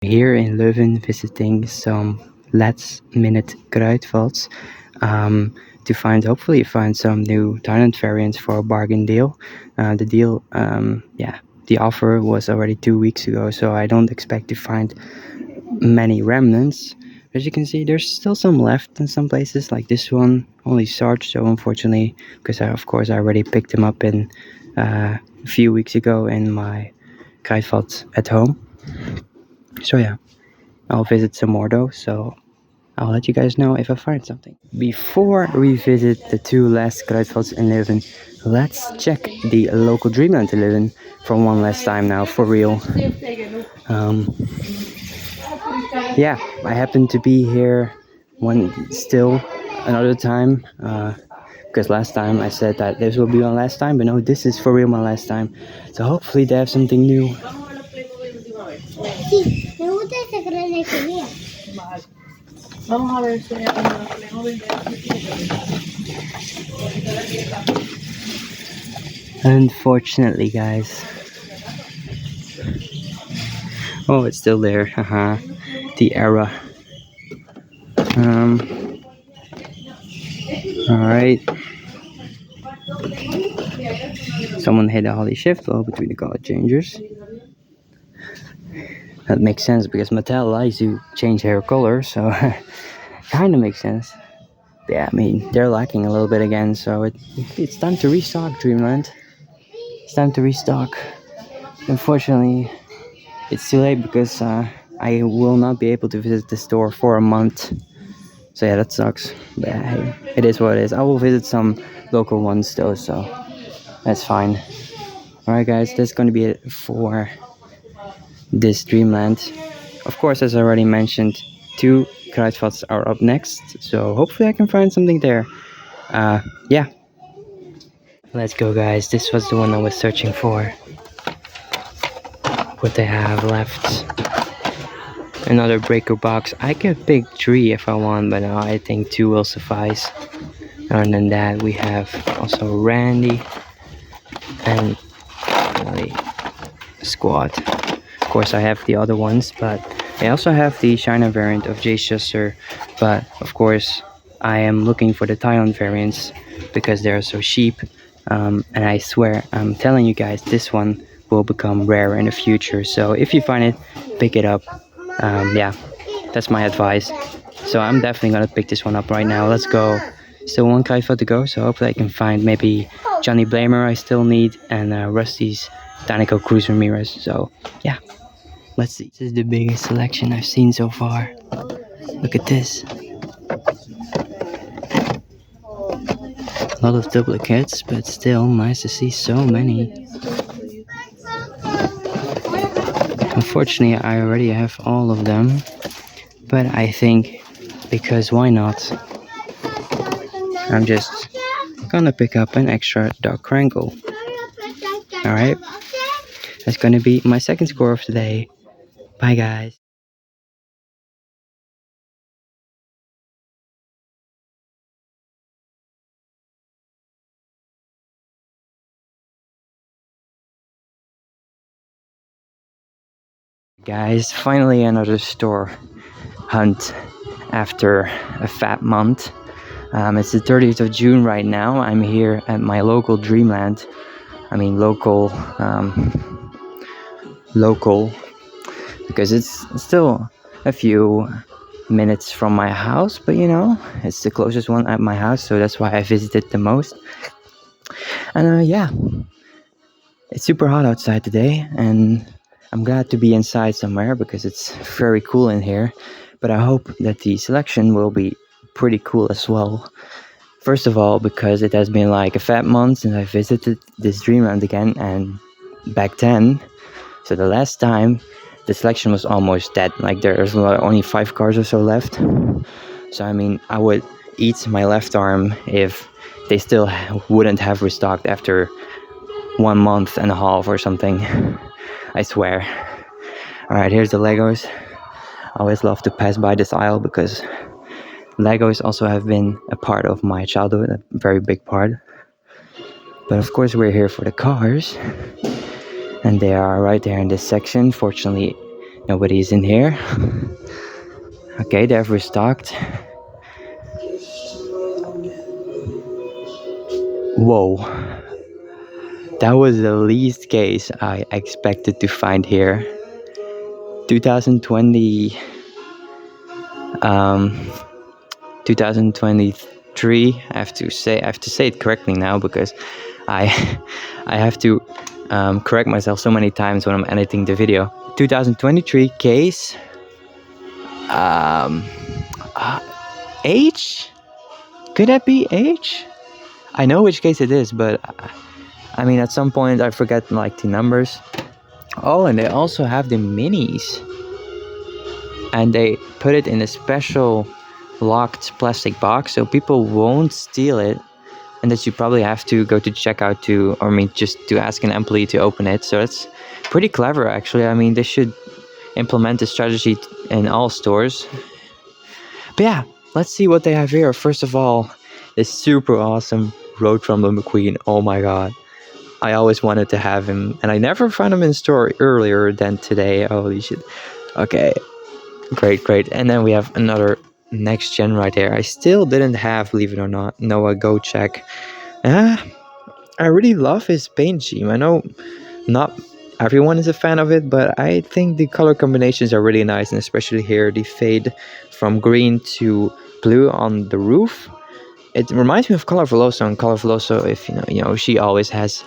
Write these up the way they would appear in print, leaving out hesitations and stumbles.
Here in Leuven, visiting some last minute Kruidvats to hopefully find some new Thailand variants for a bargain deal. The offer was already 2 weeks ago, so I don't expect to find many remnants. As you can see, there's still some left in some places, like this one only starched, so unfortunately, because of course I already picked them up in a few weeks ago in my Kruidvat at home. So yeah, I'll visit some more though, so I'll let you guys know if I find something. Before we visit the two last Kruidvats in Leuven, let's check the local Dreamland in Leuven for one last time now, for real. Yeah, I happen to be here another time, because last time I said that this will be my last time, but no, this is for real my last time. So hopefully they have something new. Unfortunately, guys. Oh, it's still there. Haha. The era. Alright. Someone hit a Holly shift low between the color changers. That makes sense because Mattel likes to change hair color, so kinda makes sense. Yeah, I mean, they're lacking a little bit again, so it's time to restock, Dreamland. It's time to restock. Unfortunately, it's too late because I will not be able to visit the store for a month. So yeah, that sucks. But hey, it is what it is. I will visit some local ones though, so that's fine. Alright guys, that's gonna be it for this Dreamland. Of course, as I already mentioned, 2 Kruidvats are up next, so hopefully I can find something there. Yeah. Let's go guys, this was the one I was searching for. What they have left. Another breaker box. I could pick 3 if I want, but no, I think 2 will suffice. Other than that, we have also Randy and really Squad. Of course, I have the other ones, but I also have the China variant of Jay Schuster. But of course, I am looking for the Thailand variants because they're so cheap. And I swear, I'm telling you guys, this one will become rare in the future. So if you find it, pick it up. Yeah, that's my advice. So I'm definitely gonna pick this one up right now. Let's go. Still one Kruidvat to go, so hopefully I can find maybe Johnny Blamer I still need, and Rusty's Danico Cruz Ramirez. So yeah, let's see. This is the biggest selection I've seen so far. Look at this. A lot of duplicates, but still nice to see so many. Unfortunately, I already have all of them, but I think, because why not, I'm just gonna pick up an extra Dark Crankle. Alright, that's gonna be my second score of today. Bye guys. Guys, finally another store hunt after a fat month. It's the 30th of June right now. I'm here at my local Dreamland. I mean local because it's still a few minutes from my house, but you know, it's the closest one at my house, so that's why I visited the most. And yeah, it's super hot outside today, and I'm glad to be inside somewhere because it's very cool in here. But I hope that the selection will be pretty cool as well. First of all, because it has been like a fat month since I visited this Dreamland again, and back then, so the last time, the selection was almost dead. Like there's only 5 cars or so left. So I mean, I would eat my left arm if they still wouldn't have restocked after 1 month and a half or something. I swear. Alright, here's the Legos. I always love to pass by this aisle because Legos also have been a part of my childhood, a very big part. But of course we're here for the cars, and they are right there in this section. Fortunately, Nobody's in here. Okay, they've restocked. Whoa. That was the least case I expected to find here. 2020, 2023. I have to say it correctly now because I I have to correct myself so many times when I'm editing the video. 2023 case. H? Could that be H? I know which case it is, but I mean at some point I forget like the numbers. Oh, and they also have the minis. And they put it in a special locked plastic box so people won't steal it, and that you probably have to go to checkout to, or I mean just to ask an employee to open it. So it's pretty clever actually. I mean they should implement this strategy in all stores. But yeah, let's see what they have here. First of all, this super awesome Road Rumbler McQueen. Oh my god, I always wanted to have him, and I never found him in store earlier than today. Holy shit. Okay, great. And then we have another next gen right here. I still didn't have, believe it or not, Noah Go Check. I really love his paint scheme. I know not everyone is a fan of it, but I think the color combinations are really nice, and especially here the fade from green to blue on the roof. It reminds me of Color Veloso, and Color Veloso, if you know, she always has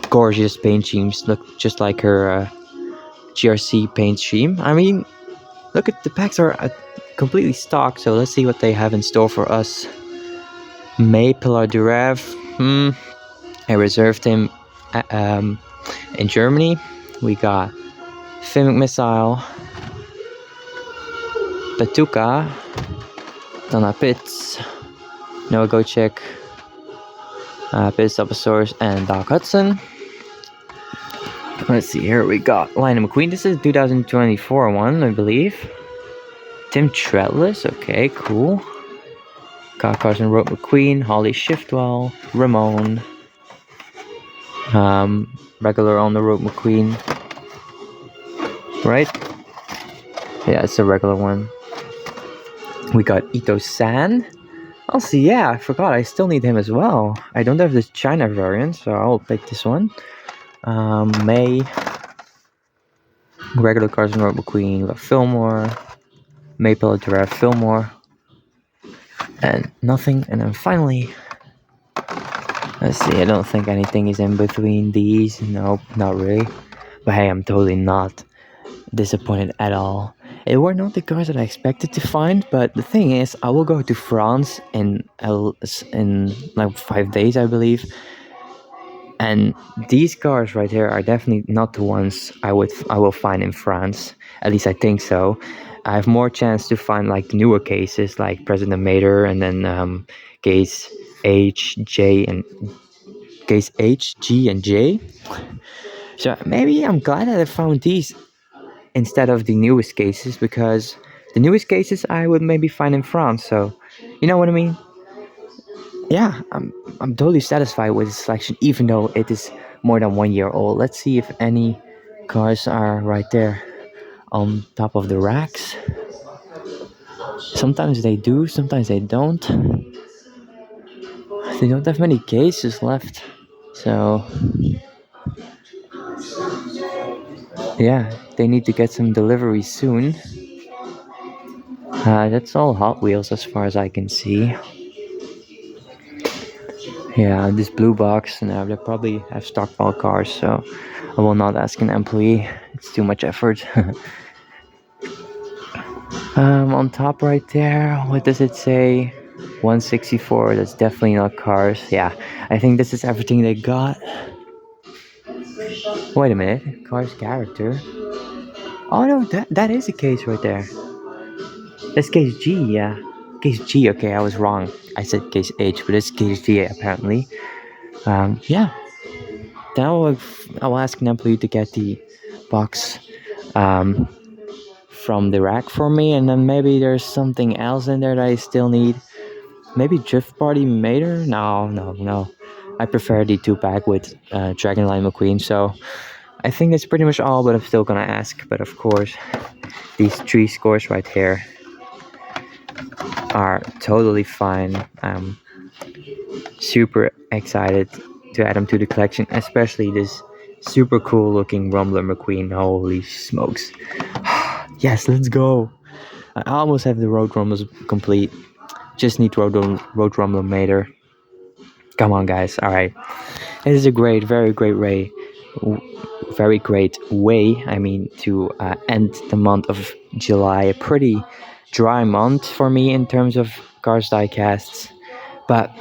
gorgeous paint schemes, look just like her GRC paint scheme. I mean, look at the packs are completely stocked, so let's see what they have in store for us. Maple du Rev. I reserved him in Germany. We got Fimic Missile, Batuka, Donna Pitts, Noah Go Check, Pitts Source, and Doc Hudson. Let's see, here we got Lionel McQueen. This is 2024 one, I believe. Tim Treadless, okay, cool. Got Carson Road McQueen, Holly Shiftwell, Ramon, regular on the road McQueen, right? Yeah, it's a regular one. We got Ito San. I'll see, yeah, I forgot, I still need him as well. I don't have this China variant, so I'll pick this one. May, regular Carson Road McQueen, we got Fillmore, Maple Giraffe Fillmore, and nothing. And then finally, let's see, I don't think anything is in between these. Nope, not really. But hey, I'm totally not disappointed at all. It were not the cars that I expected to find, but the thing is, I will go to France in like 5 days, I believe. And these cars right here are definitely not the ones I will find in France. At least I think so. I have more chance to find like the newer cases, like President Mater, and then case H, J, and case H, G, and J. So maybe I'm glad that I found these instead of the newest cases, because the newest cases I would maybe find in France. So, you know what I mean? Yeah, I'm totally satisfied with the selection, even though it is more than 1 year old. Let's see if any cars are right there on top of the racks. Sometimes they do, sometimes they don't. They don't have many cases left, so yeah, they need to get some deliveries soon. That's all Hot Wheels as far as I can see. Yeah, this blue box, now they probably have stockpile cars, so I will not ask an employee. It's too much effort. On top right there, what does it say? 164, that's definitely not cars. Yeah, I think this is everything they got. Wait a minute, cars character. Oh no, that is a case right there. That's case G, yeah. Case G, okay, I was wrong. I said case H, but it's case G apparently. Yeah. Then I will ask an employee to get the box from the rack for me, and then maybe there's something else in there that I still need. Maybe Drift Party Mater? No. I prefer the 2-pack with Dragonline McQueen, so I think that's pretty much all, but I'm still gonna ask. But of course, these 3 scores right here are totally fine. I'm super excited to add them to the collection, especially this super cool looking Rumbler McQueen. Holy smokes. Yes, let's go. I almost have the Road Rumbles complete. Just need Road Rumbler Mater. Come on, guys. All right. It is a very great way. Very great way, I mean, to end the month of July. A pretty dry month for me in terms of cars diecasts. But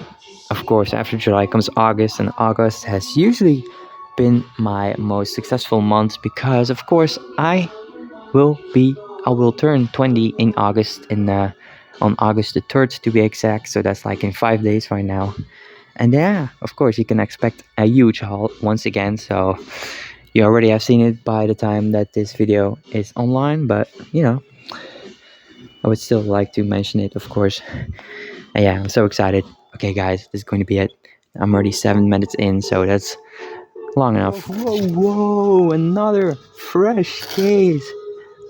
of course, after July comes August, and August has usually been my most successful month because, of course, I will turn 20 in August, on August the 3rd to be exact. So that's like in 5 days right now. And yeah, of course, you can expect a huge haul once again. So you already have seen it by the time that this video is online, but I would still like to mention it, of course. And yeah, I'm so excited. Okay, guys, this is going to be it. I'm already 7 minutes in, so that's long enough. Whoa, another fresh case.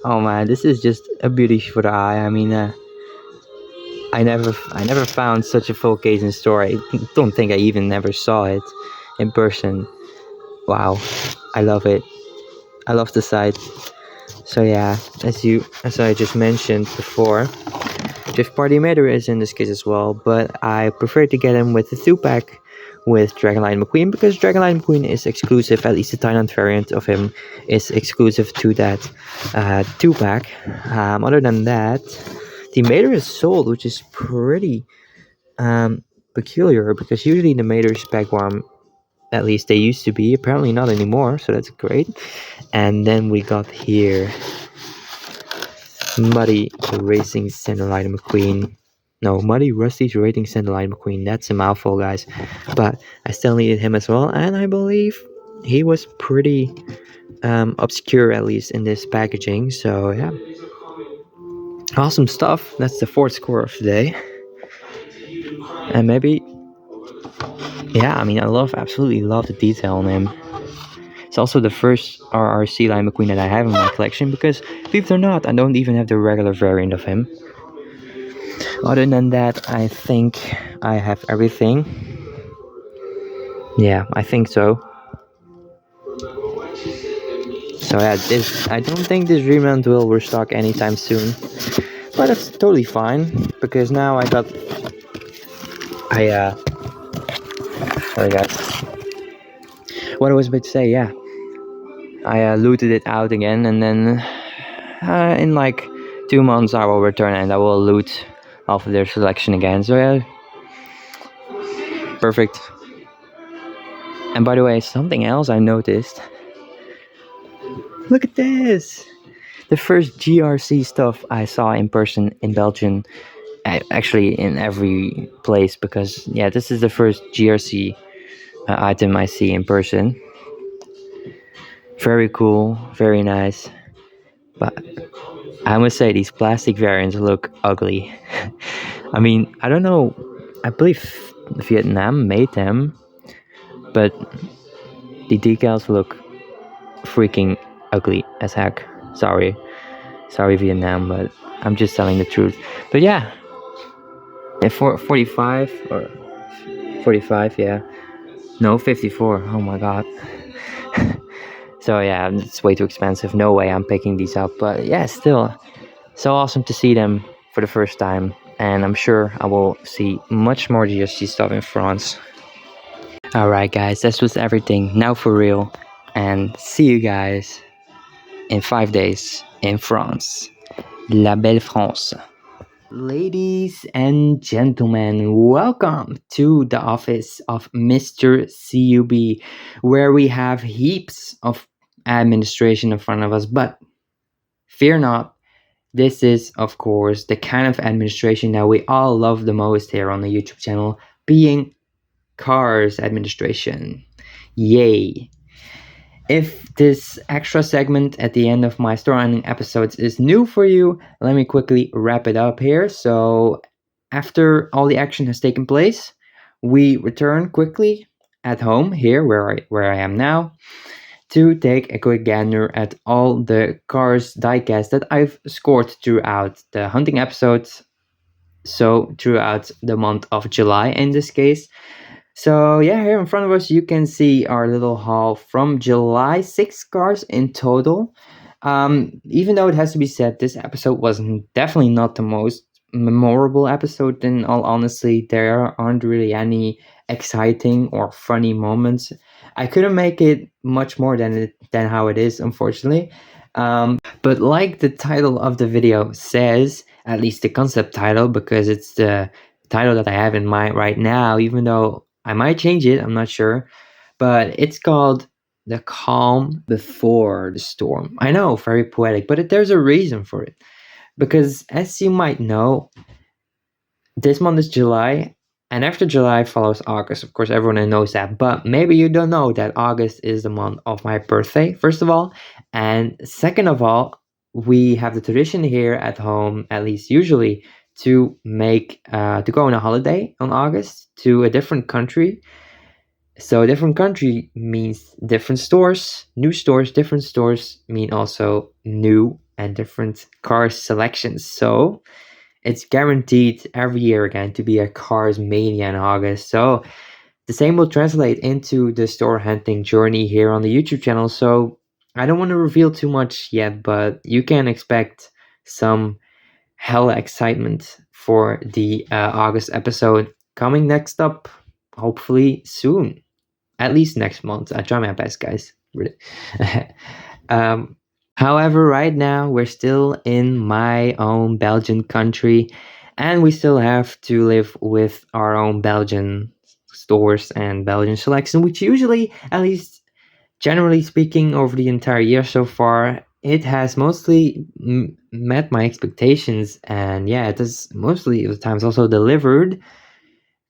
Oh man, this is just a beauty for the eye. I mean, I never found such a full case in store. I don't think I even never saw it in person. Wow, I love it. I love the sight. So yeah, as I just mentioned before, Drift Party Mater is in this case as well, but I prefer to get him with the 2-pack with Dragonlight McQueen, because Dragonlight McQueen is exclusive, at least the Thailand variant of him is exclusive to that 2-pack. Other than that, the Mater is sold, which is pretty peculiar, because usually the Maters pack one, at least they used to be, apparently not anymore, so that's great. And then we got here Muddy Racing Centerline McQueen. No, Muddy Rusty's Racing Centerline McQueen. That's a mouthful, guys. But I still needed him as well, and I believe he was pretty obscure, at least in this packaging. So yeah, awesome stuff. That's the 4th score of today. And maybe, yeah, I mean, I absolutely love the detail on him. It's also the first RRC line McQueen that I have in my collection, because believe it or not, I don't even have the regular variant of him. Other than that, I think I have everything. Yeah, I think so. So yeah, I don't think this Dreamland will restock anytime soon. But that's totally fine, because now sorry guys. What I was about to say, yeah. I looted it out again, and then in like 2 months I will return and I will loot off of their selection again. So yeah, perfect. And by the way, something else I noticed. Look at this! The first GRC stuff I saw in person in Belgium, actually in every place, because yeah, this is the first GRC item I see in person. Very cool, very nice. But I must say, these plastic variants look ugly. I mean, I don't know, I believe Vietnam made them, but the decals look freaking ugly as heck. Sorry Vietnam, but I'm just telling the truth. But yeah, 45 or 45, yeah. No, 54. Oh my god. So yeah, it's way too expensive. No way I'm picking these up. But yeah, still, so awesome to see them for the first time. And I'm sure I will see much more GSG stuff in France. Alright guys, this was everything. Now for real. And see you guys in 5 days in France. La belle France. Ladies and gentlemen, welcome to the office of Mr. CUB, where we have heaps of administration in front of us. But fear not, this is, of course, the kind of administration that we all love the most here on the YouTube channel, being cars administration. Yay! If this extra segment at the end of my store ending episodes is new for you, let me quickly wrap it up here. So after all the action has taken place, we return quickly at home here where I am now. to take a quick gander at all the cars diecasts that I've scored throughout the hunting episodes. So throughout the month of July in this case. So yeah, here in front of us you can see our little haul from July, 6 cars in total. Even though it has to be said, this episode was definitely not the most memorable episode. In all honesty, there aren't really any exciting or funny moments. I couldn't make it much more than how it is, unfortunately. But like the title of the video says, at least the concept title, because it's the title that I have in mind right now, even though I might change it, I'm not sure. But it's called The Calm Before the Storm. I know, very poetic, but there's a reason for it. Because as you might know, this month is July, and after July follows August. Of course, everyone knows that, but maybe you don't know that August is the month of my birthday, first of all. And second of all, we have the tradition here at home, at least usually, to to go on a holiday on August to a different country. So a different country means different stores, new stores. Different stores mean also new and different car selections. So it's guaranteed every year again to be a Cars Mania in August. So the same will translate into the store hunting journey here on the YouTube channel. So I don't want to reveal too much yet, but you can expect some hella excitement for the August episode coming next up, hopefully soon. At least next month. I try my best, guys. Really. um, However, right now we're still in my own Belgian country, and we still have to live with our own Belgian stores and Belgian selection, which usually, at least generally speaking, over the entire year so far, it has mostly met my expectations, and yeah, it has mostly of the times also delivered,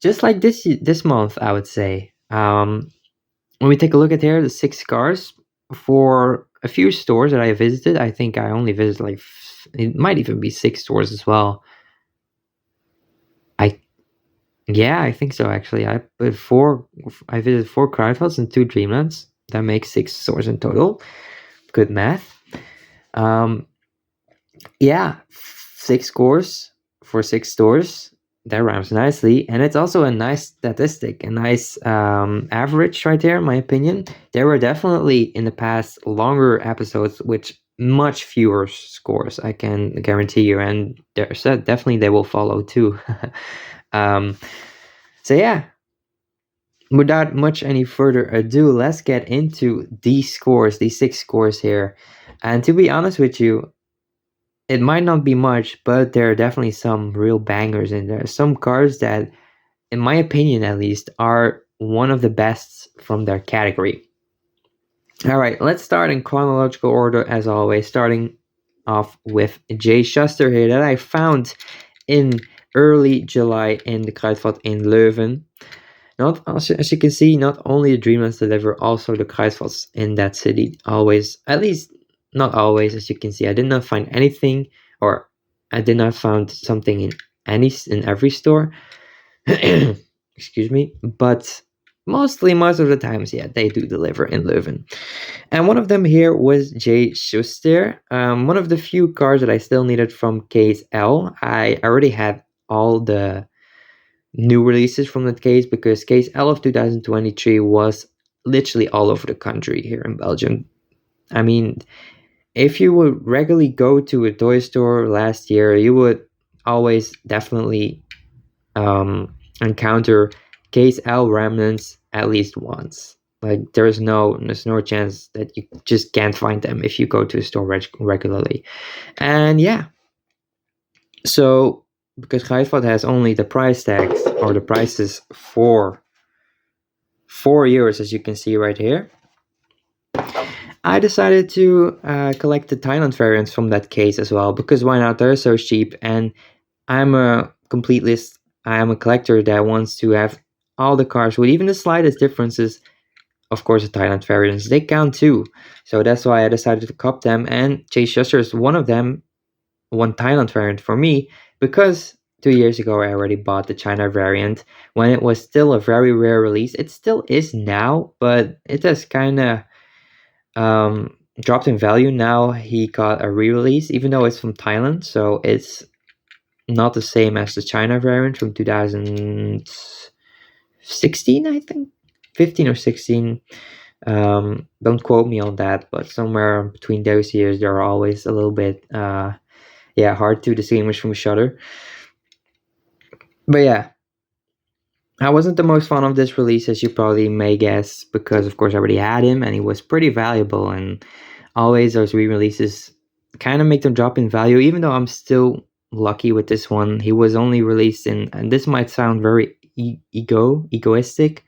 just like this month, I would say. When we take a look at here, the 6 cars for a few stores that I visited. I think I only visited like it might even be 6 stores as well. I Yeah, I think so actually. I visited 4 Kruidvats and 2 Dreamlands. That makes 6 stores in total. Good math. Um, yeah, 6 scores for 6 stores. That rhymes nicely, and it's also a nice statistic, a nice average right there, in my opinion. There were definitely in the past longer episodes which much fewer scores, I can guarantee you, and there's definitely they will follow too. um, so yeah, without much any further ado, let's get into these scores, these 6 scores here. And to be honest with you, it might not be much, but there are definitely some real bangers in there. Some cars that, in my opinion at least, are one of the best from their category. All right, let's start in chronological order as always, starting off with Jay Schuster here that I found in early July in the Kruidvat in Leuven. Not as you can see, not only the Dreamlands deliver, also the Kruidvats in that city always, at least not always, as you can see. I did not find anything, or I did not find something in every store. Excuse me, but most of the times, yeah, they do deliver in Leuven. And one of them here was Jay Schuster, one of the few cars that I still needed from Case L. I already had all the new releases from that case, because Case L of 2023 was literally all over the country here in Belgium. I mean, if you would regularly go to a toy store last year, you would always definitely encounter Case L remnants at least once. Like there's no chance that you just can't find them if you go to a store regularly. And yeah, so because Kruidvat has only the price tags or the prices for 4 years, as you can see right here, I decided to collect the Thailand variants from that case as well, because why not? They're so cheap, and I'm a complete list. I am a collector that wants to have all the cars with even the slightest differences. Of course, the Thailand variants, they count too. So that's why I decided to cop them, and Chase Schuster is one of them, one Thailand variant for me, because 2 years ago I already bought the China variant when it was still a very rare release. It still is now, but it has kind of dropped in value. Now he got a re-release, even though it's from Thailand, so it's not the same as the China variant from 2016, I think, 15 or 16. Don't quote me on that, but somewhere between those years, they're always a little bit, hard to distinguish from each other. But yeah, I wasn't the most fond of this release, as you probably may guess, because of course I already had him and he was pretty valuable, and always those re-releases kind of make them drop in value, even though I'm still lucky with this one. He was only released in, and this might sound very egoistic,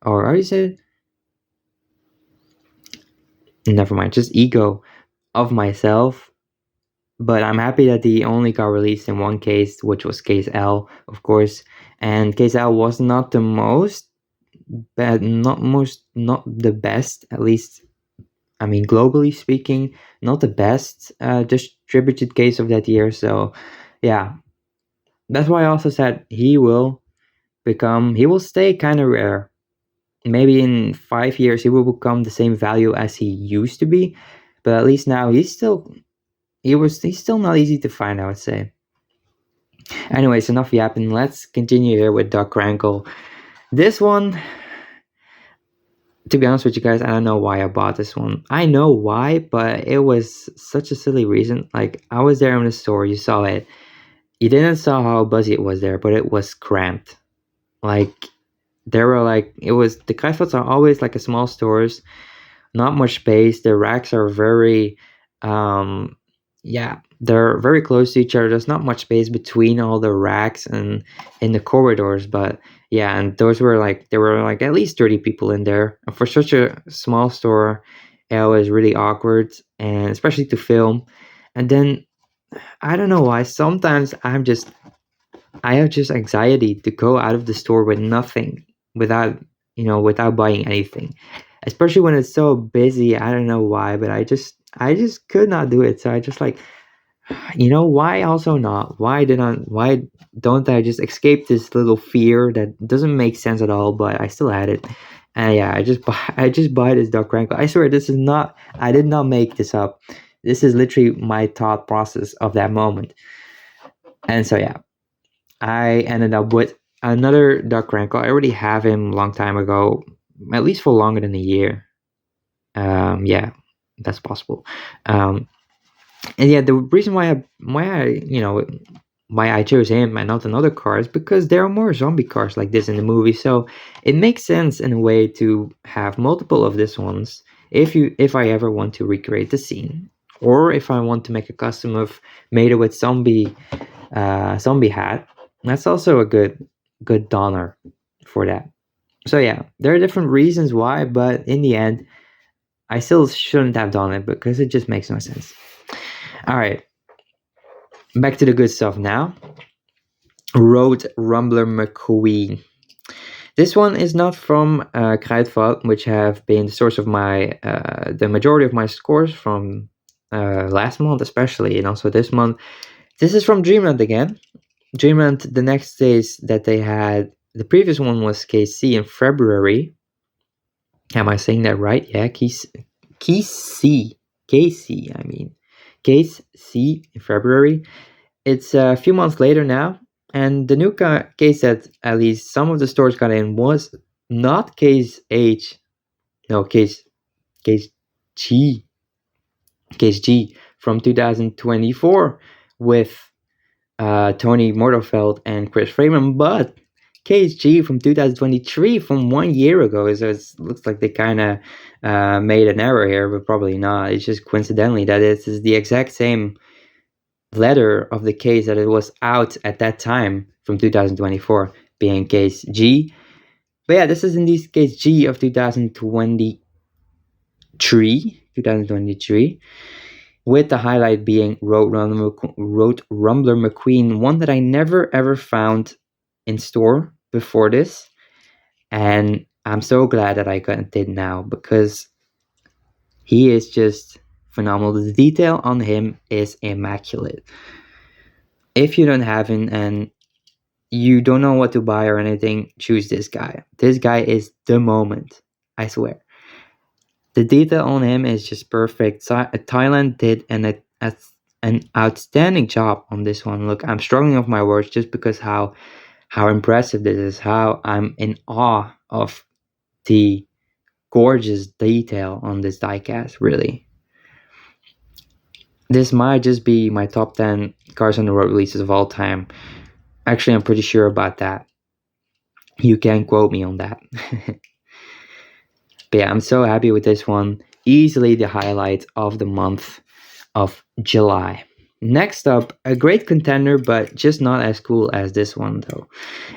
or how do you say it? Never mind, just ego of myself. But I'm happy that he only got released in one case, which was case L, of course. And case L was not the most bad, not the best, at least, I mean, globally speaking, not the best distributed case of that year. So, yeah, that's why I also said he will stay kind of rare. Maybe in 5 years he will become the same value as he used to be, but at least now he's still not easy to find, I would say. Anyways, enough yapping. Let's continue here with Doc Rankle. This one, to be honest with you guys, I don't know why I bought this one. I know why, but it was such a silly reason. Like, I was there in the store, you saw it. You didn't saw how buzzy it was there, but it was cramped. Like, there were like, it was, the Kruidvats are always like a small stores, not much space. The racks are very, they're very close to each other. There's not much space between all the racks and in the corridors, but yeah, and there were like at least 30 people in there. And for such a small store, it was really awkward, and especially to film. And then I don't know why, sometimes I have just anxiety to go out of the store with nothing, without without buying anything, especially when it's so busy. I don't know why, but I just could not do it. So I just like, why also not? Why don't I just escape this little fear that doesn't make sense at all, but I still had it. And yeah, I just buy this Duck Rankle. I swear, this is not, I did not make this up. This is literally my thought process of that moment. And so yeah, I ended up with another Duck Rankle. I already have him a long time ago, at least for longer than a year. Yeah, that's possible. And yeah, the reason why I chose him and not another car is because there are more zombie cars like this in the movie. So it makes sense in a way to have multiple of these ones if I ever want to recreate the scene, or if I want to make a custom of made it with zombie hat. That's also a good donor for that. So yeah, there are different reasons why, but in the end, I still shouldn't have done it because it just makes no sense. All right, back to the good stuff now. Road Rumbler McQueen. This one is not from Kruidvat, which have been the source of my the majority of my scores from last month, especially, and also this month. This is from Dreamland again. Dreamland, the next days that they had, the previous one was case C in February. Am I saying that right? Yeah, case C. I mean, case C in February. It's a few months later now, and the new case that at least some of the stores got in was not case H, no, case G, case G from 2024 with Tony Mortofeld and Chris Freeman, but case G from 2023, from 1 year ago. So it looks like they kind of made an error here, but probably not. It's just coincidentally that it is the exact same letter of the case that it was out at that time from 2024, being case G. But yeah, this is indeed case G of 2023, with the highlight being Road Rumbler McQueen, one that I never ever found in store before this, and I'm so glad that I got it now because he is just phenomenal. The detail on him is immaculate. If you don't have him and you don't know what to buy or anything, choose this guy. This guy is the moment, I swear. The detail on him is just perfect. Thailand did an outstanding job on this one. Look, I'm struggling with my words just because how impressive this is. How I'm in awe of the gorgeous detail on this diecast. Really, this might just be my top 10 Cars on the Road releases of all time. Actually, I'm pretty sure about that. You can quote me on that. But yeah, I'm so happy with this one. Easily the highlight of the month of July. Next up, a great contender, but just not as cool as this one though.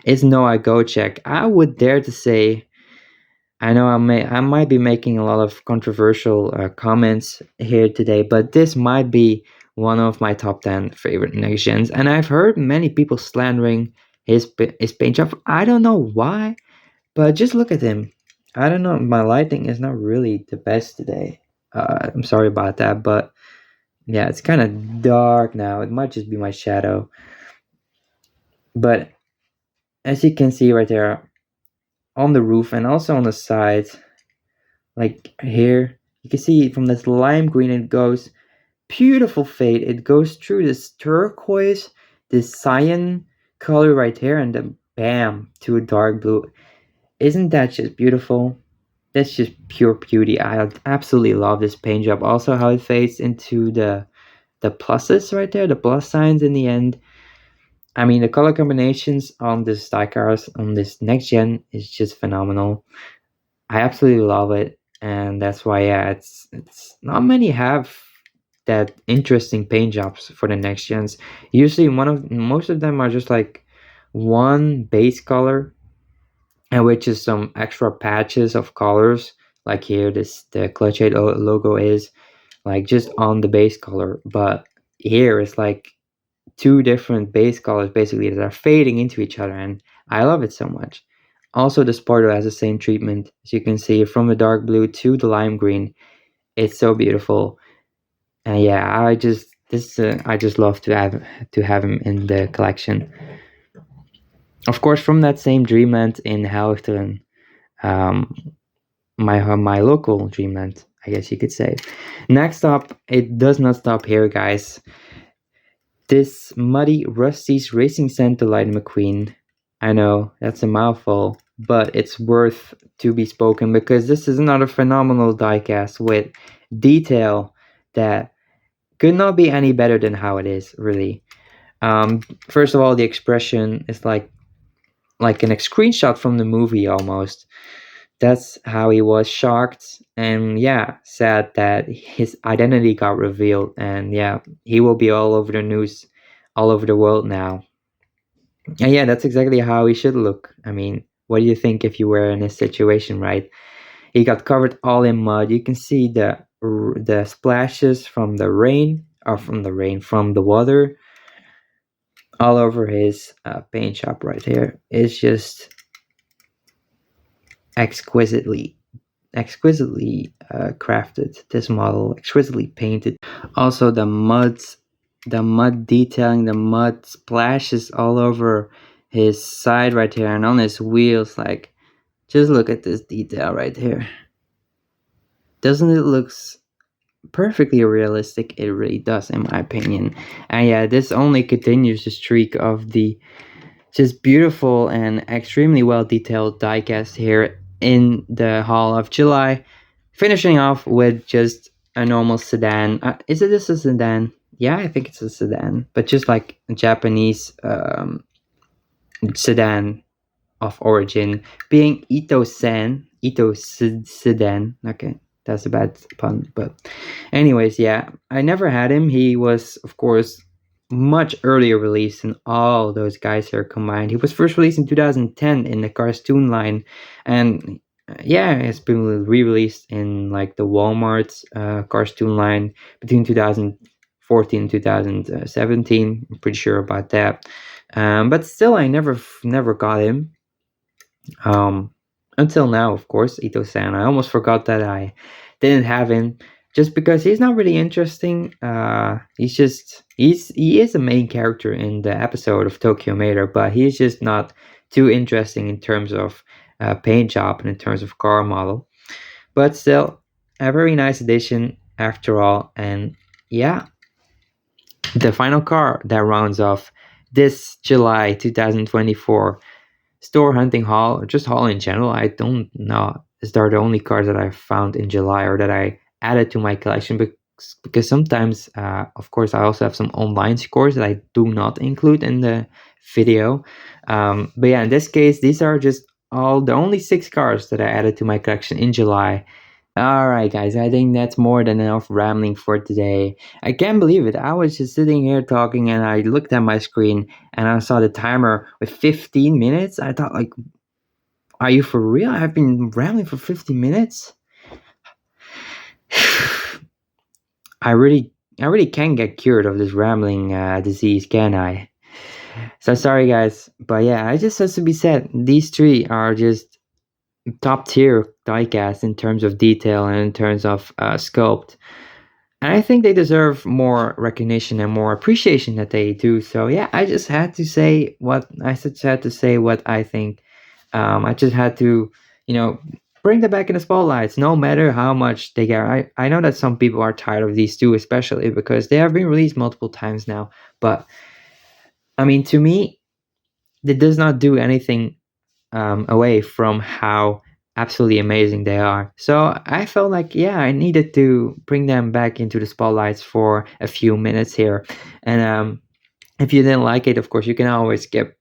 It's Noah Go Check. I would dare to say, I know I might be making a lot of controversial comments here today, but this might be one of my top 10 favorite next gens. And I've heard many people slandering his paint job. I don't know why, but just look at him. I don't know. My lighting is not really the best today. I'm sorry about that, but yeah, it's kind of dark now. It might just be my shadow. But as you can see right there on the roof and also on the sides, like here, you can see from this lime green, it goes beautiful fade. It goes through this turquoise, this cyan color right here, and then bam, to a dark blue. Isn't that just beautiful? That's just pure beauty. I absolutely love this paint job. Also, how it fades into the pluses right there, the plus signs in the end. I mean, the color combinations on this diecast on this next gen is just phenomenal. I absolutely love it, and that's why yeah, it's not many have that interesting paint jobs for the next gens. Usually, most of them are just like one base color, and which is some extra patches of colors. Like here, the Clutch 8 logo is like just on the base color, but here it's like two different base colors basically that are fading into each other, and I love it so much. Also, the Sparto has the same treatment, as you can see, from the dark blue to the lime green. It's so beautiful, and yeah, I just love to have him in the collection. Of course, from that same Dreamland in Helchteren, um, my local Dreamland, I guess you could say. Next up, it does not stop here, guys. This Muddy Rusty's Racing Santa Lightning McQueen. I know that's a mouthful, but it's worth to be spoken because this is another phenomenal diecast with detail that could not be any better than how it is, really. First of all, the expression is like a screenshot from the movie almost. That's how he was shocked and yeah, sad that his identity got revealed, and yeah, he will be all over the news, all over the world now. And yeah, that's exactly how he should look. I mean, what do you think if you were in this situation, right? He got covered all in mud. You can see the splashes from the rain, or from the water, all over his paint shop right here. It's just exquisitely crafted, this model, exquisitely painted. Also the mud detailing, the mud splashes all over his side right here and on his wheels. Like, just look at this detail right here. Doesn't it look perfectly realistic? It really does, in my opinion. And yeah, this only continues the streak of the just beautiful and extremely well detailed diecast here in the Hall of July, finishing off with just a normal sedan. Is it just a sedan? Yeah, I think it's a sedan, but just like a Japanese sedan of origin, being Ito sedan. Okay, that's a bad pun, but anyways, yeah, I never had him. He was, of course, much earlier released than all those guys here combined. He was first released in 2010 in the Cartoon line, and yeah, it's been re-released in like the Walmart Cartoon line between 2014 and 2017. I'm pretty sure about that. But still, I never got him. Until now, of course, Ito-san. I almost forgot that I didn't have him, just because he's not really interesting. He is a main character in the episode of Tokyo Mater, but he's just not too interesting in terms of paint job and in terms of car model. But still, a very nice addition after all. And yeah, the final car that rounds off this July 2024 store hunting haul, or just haul in general. I don't know. These are the only cards that I found in July or that I added to my collection because sometimes, of course, I also have some online scores that I do not include in the video. But yeah, in this case, these are just all the only 6 cards that I added to my collection in July. All right, guys, I think that's more than enough rambling for today. I can't believe it. I was just sitting here talking and I looked at my screen and I saw the timer with 15 minutes. I thought, like, are you for real? I've been rambling for 15 minutes? I really can't get cured of this rambling disease, can I? So sorry, guys. But yeah, it just has to be said. These 3 are just top tier diecast in terms of detail and in terms of sculpt. And I think they deserve more recognition and more appreciation that they do. So yeah, I just had to say what I think. I just had to, bring them back in the spotlights, no matter how much they get. I know that some people are tired of these two, especially because they have been released multiple times now. But I mean, to me, it does not do anything away from how absolutely amazing they are. So I felt like, yeah, I needed to bring them back into the spotlights for a few minutes here. And if you didn't like it, of course, you can always skip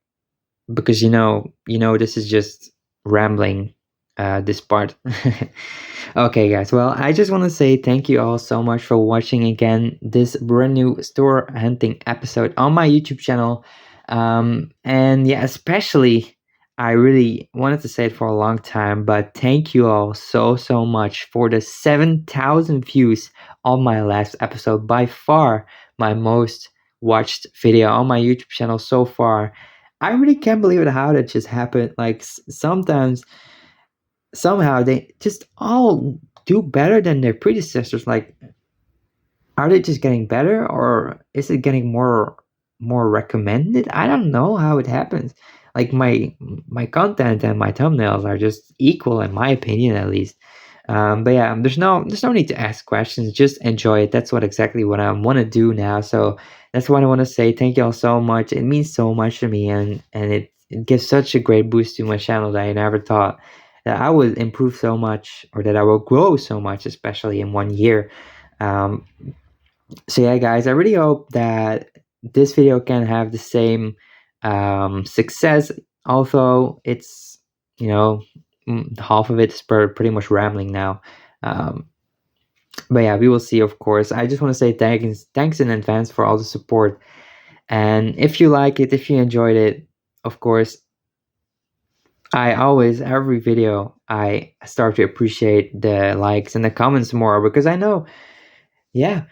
because this is just rambling. This part. Okay, guys. Well, I just want to say thank you all so much for watching again this brand new store hunting episode on my YouTube channel. And yeah, especially I really wanted to say it for a long time, but thank you all so much for the 7,000 views on my last episode. By far my most watched video on my YouTube channel so far. I really can't believe it how that just happened. Like sometimes somehow they just all do better than their predecessors. Like, are they just getting better or is it getting more recommended? I don't know how it happens. Like my content and my thumbnails are just equal in my opinion, at least. But yeah, there's no need to ask questions. Just enjoy it. That's exactly what I want to do now. So that's what I want to say. Thank you all so much. It means so much to me, and it gives such a great boost to my channel that I never thought that I would improve so much or that I will grow so much, especially in 1 year. Um, so yeah, guys, I really hope that this video can have the same success. Although it's half of it is pretty much rambling now. Um, but yeah, we will see. Of course, I just want to say thanks in advance for all the support. And if you like it, if you enjoyed it, of course, I always, every video, I start to appreciate the likes and the comments more because I know, yeah,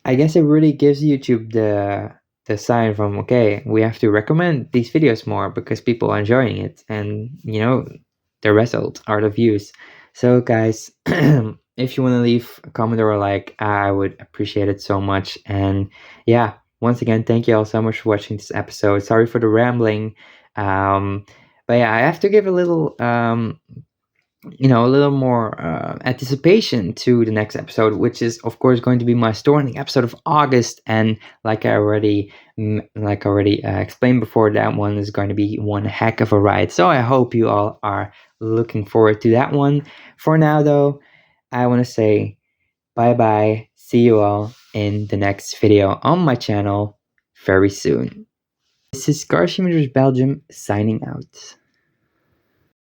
I guess it really gives YouTube the sign from, okay, we have to recommend these videos more because people are enjoying it, and the results are the views. So guys, if you want to leave a comment or a like, I would appreciate it so much. And yeah, once again, thank you all so much for watching this episode. Sorry for the rambling. But yeah, I have to give a little a little more anticipation to the next episode, which is of course going to be my store hunting episode of August. And like I already explained before, that one is going to be one heck of a ride. So I hope you all are looking forward to that one. For now though, I want to say bye bye. See you all in the next video on my channel very soon. This is Belgium signing out.